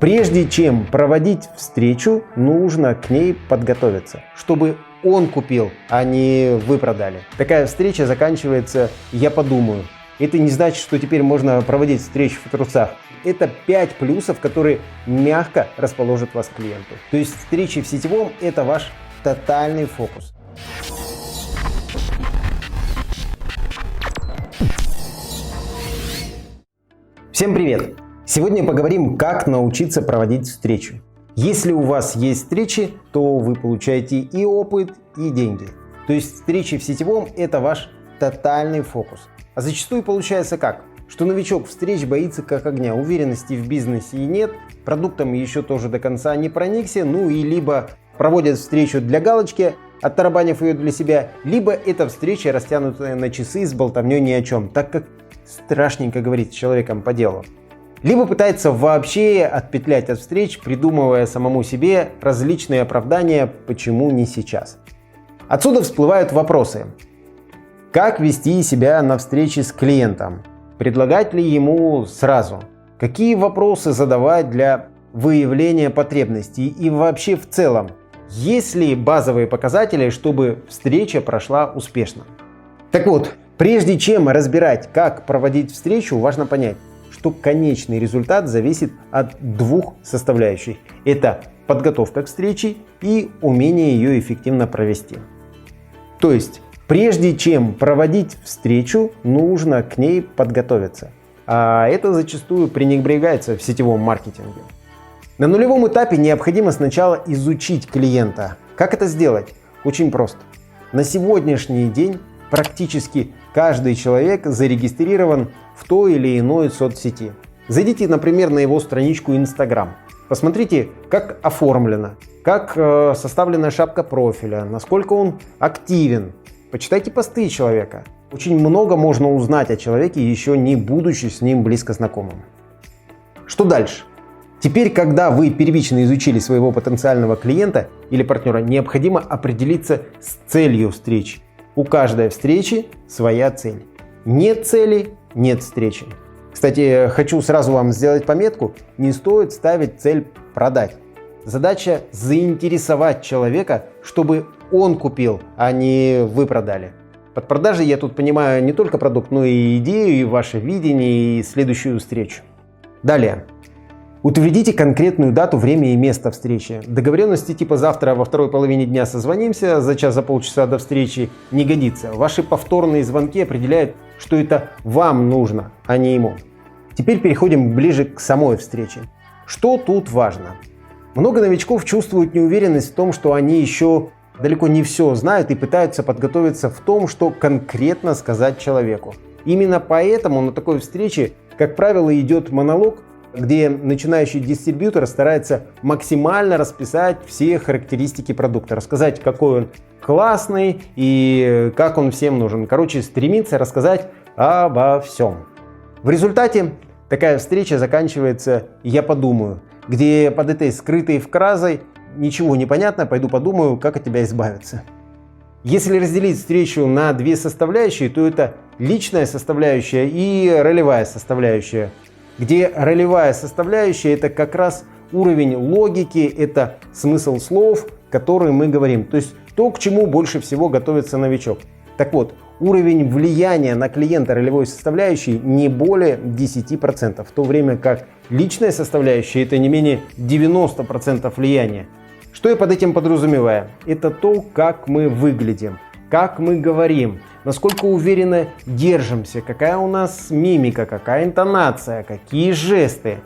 Прежде чем проводить встречу, нужно к ней подготовиться, чтобы он купил, а не вы продали. Такая встреча заканчивается «я подумаю». Это не значит, что теперь можно проводить встречу в трусах. Это 5 плюсов, которые мягко расположат вас к клиенту. То есть встречи в сетевом – это ваш тотальный фокус. Всем привет! Сегодня поговорим, как научиться проводить встречу. Если у вас есть встречи, то вы получаете и опыт, и деньги. То есть встречи в сетевом – это ваш тотальный фокус. А зачастую получается как? Что новичок встреч боится как огня, уверенности в бизнесе и нет, продуктом еще тоже до конца не проникся, ну и либо проводят встречу для галочки, оттарабанив ее для себя, либо эта встреча растянутая на часы с болтовней ни о чем, так как страшненько говорить с человеком по делу. Либо пытается вообще отпетлять от встреч, придумывая самому себе различные оправдания, почему не сейчас. Отсюда всплывают вопросы. Как вести себя на встрече с клиентом? Предлагать ли ему сразу? Какие вопросы задавать для выявления потребностей? И вообще в целом, есть ли базовые показатели, чтобы встреча прошла успешно? Так вот, прежде чем разбирать, как проводить встречу, важно понять, что конечный результат зависит от двух составляющих. Это подготовка к встрече и умение ее эффективно провести. То есть, прежде чем проводить встречу, нужно к ней подготовиться. А это зачастую пренебрегается в сетевом маркетинге. На нулевом этапе необходимо сначала изучить клиента. Как это сделать? Очень просто. На сегодняшний день практически каждый человек зарегистрирован в той или иной соцсети. Зайдите, например, на его страничку Instagram. Посмотрите, как оформлено, как составлена шапка профиля, насколько он активен. Почитайте посты человека. Очень много можно узнать о человеке, еще не будучи с ним близко знакомым. Что дальше? Теперь, когда вы первично изучили своего потенциального клиента или партнера, необходимо определиться с целью встречи. У каждой встречи своя цель. Нет цели – нет встречи. Кстати, хочу сразу вам сделать пометку: не стоит ставить цель продать. Задача – заинтересовать человека, чтобы он купил, а не вы продали. Под продажей я тут понимаю не только продукт, но и идею, и ваше видение, и следующую встречу. Далее. Утвердите конкретную дату, время и место встречи. Договоренности типа завтра во второй половине дня созвонимся, за час, за полчаса до встречи не годится. Ваши повторные звонки определяют, что это вам нужно, а не ему. Теперь переходим ближе к самой встрече. Что тут важно? Много новичков чувствуют неуверенность в том, что они еще далеко не все знают и пытаются подготовиться в том, что конкретно сказать человеку. Именно поэтому на такой встрече, как правило, идет монолог, где начинающий дистрибьютор старается максимально расписать все характеристики продукта, рассказать, какой он классный и как он всем нужен. Короче, стремится рассказать обо всем. В результате такая встреча заканчивается «я подумаю», где под этой скрытой фразой «ничего не понятно, пойду подумаю, как от тебя избавиться». Если разделить встречу на две составляющие, то это личная составляющая и ролевая составляющая. Где ролевая составляющая – это как раз уровень логики, это смысл слов, которые мы говорим. То есть то, к чему больше всего готовится новичок. Так вот, уровень влияния на клиента ролевой составляющей не более 10%, в то время как личная составляющая – это не менее 90% влияния. Что я под этим подразумеваю? Это то, как мы выглядим, как мы говорим, насколько уверенно держимся, какая у нас мимика, какая интонация, какие жесты.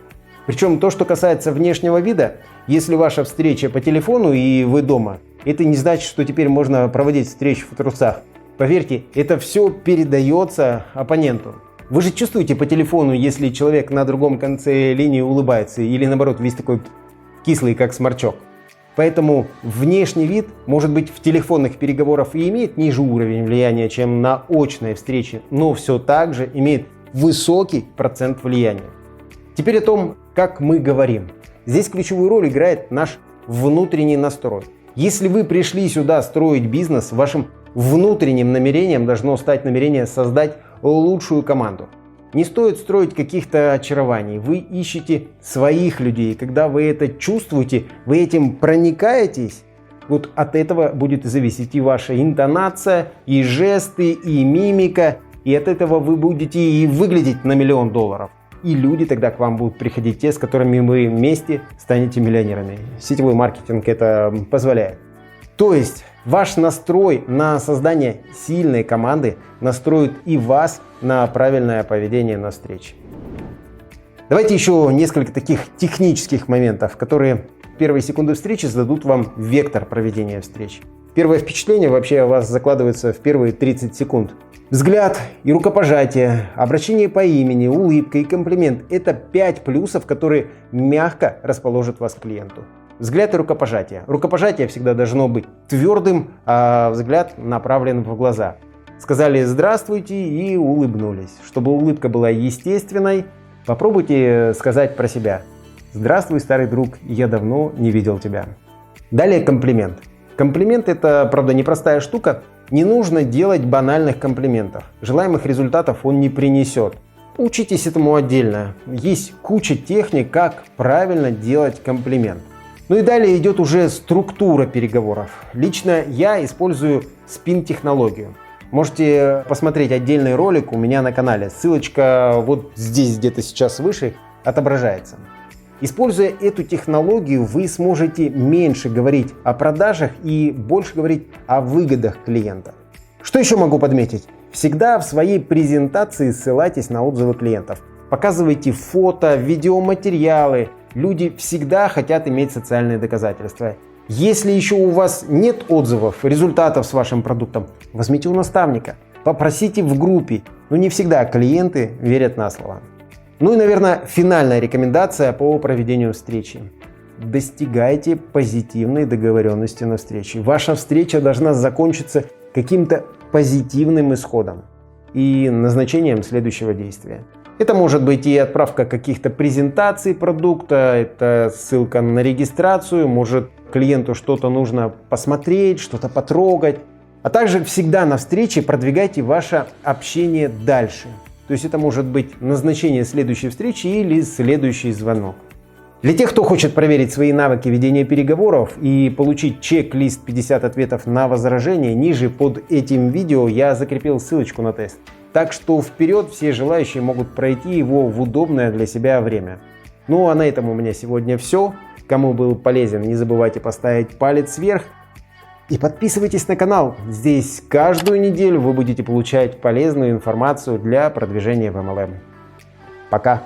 Причем то, что касается внешнего вида, если ваша встреча по телефону и вы дома, это не значит, что теперь можно проводить встречу в трусах. Поверьте, это все передается оппоненту. Вы же чувствуете по телефону, если человек на другом конце линии улыбается или наоборот весь такой кислый, как сморчок. Поэтому внешний вид, может быть, в телефонных переговорах и имеет ниже уровень влияния, чем на очной встрече, но все так же имеет высокий процент влияния. Теперь о том, как мы говорим. Здесь ключевую роль играет наш внутренний настрой. Если вы пришли сюда строить бизнес, вашим внутренним намерением должно стать намерение создать лучшую команду. Не стоит строить каких-то очарований. Вы ищете своих людей. Когда вы это чувствуете, вы этим проникаетесь, вот от этого будет зависеть и ваша интонация, и жесты, и мимика. И от этого вы будете и выглядеть на $1 000 000. И люди тогда к вам будут приходить, те, с которыми вы вместе станете миллионерами. Сетевой маркетинг это позволяет. То есть ваш настрой на создание сильной команды настроит и вас на правильное поведение на встрече. Давайте еще несколько таких технических моментов, которые в первые секунды встречи зададут вам вектор проведения встречи. Первое впечатление вообще у вас закладывается в первые 30 секунд. Взгляд и рукопожатие, обращение по имени, улыбка и комплимент – это 5 плюсов, которые мягко расположат вас к клиенту. Взгляд и рукопожатие. Рукопожатие всегда должно быть твердым, а взгляд направлен в глаза. Сказали «здравствуйте» и улыбнулись. Чтобы улыбка была естественной, попробуйте сказать про себя «здравствуй, старый друг, я давно не видел тебя». Далее комплимент. Комплимент – это, правда, непростая штука. Не нужно делать банальных комплиментов. Желаемых результатов он не принесет. Учитесь этому отдельно. Есть куча техник, как правильно делать комплимент. Ну и далее идет уже структура переговоров. Лично я использую спин-технологию. Можете посмотреть отдельный ролик у меня на канале. Ссылочка вот здесь где-то сейчас выше отображается. Используя эту технологию, вы сможете меньше говорить о продажах и больше говорить о выгодах клиента. Что еще могу подметить? Всегда в своей презентации ссылайтесь на отзывы клиентов. Показывайте фото, видеоматериалы. Люди всегда хотят иметь социальные доказательства. Если еще у вас нет отзывов, результатов с вашим продуктом, возьмите у наставника, попросите в группе. Но не всегда клиенты верят на слово. Ну и, наверное, финальная рекомендация по проведению встречи. Достигайте позитивной договоренности на встрече. Ваша встреча должна закончиться каким-то позитивным исходом и назначением следующего действия. Это может быть и отправка каких-то презентаций продукта, это ссылка на регистрацию, может клиенту что-то нужно посмотреть, что-то потрогать. А также всегда на встрече продвигайте ваше общение дальше. То есть это может быть назначение следующей встречи или следующий звонок. Для тех, кто хочет проверить свои навыки ведения переговоров и получить чек-лист 50 ответов на возражения, ниже под этим видео я закрепил ссылочку на тест. Так что вперед, все желающие могут пройти его в удобное для себя время. Ну а на этом у меня сегодня все. Кому был полезен, не забывайте поставить палец вверх. И подписывайтесь на канал. Здесь каждую неделю вы будете получать полезную информацию для продвижения в MLM. Пока!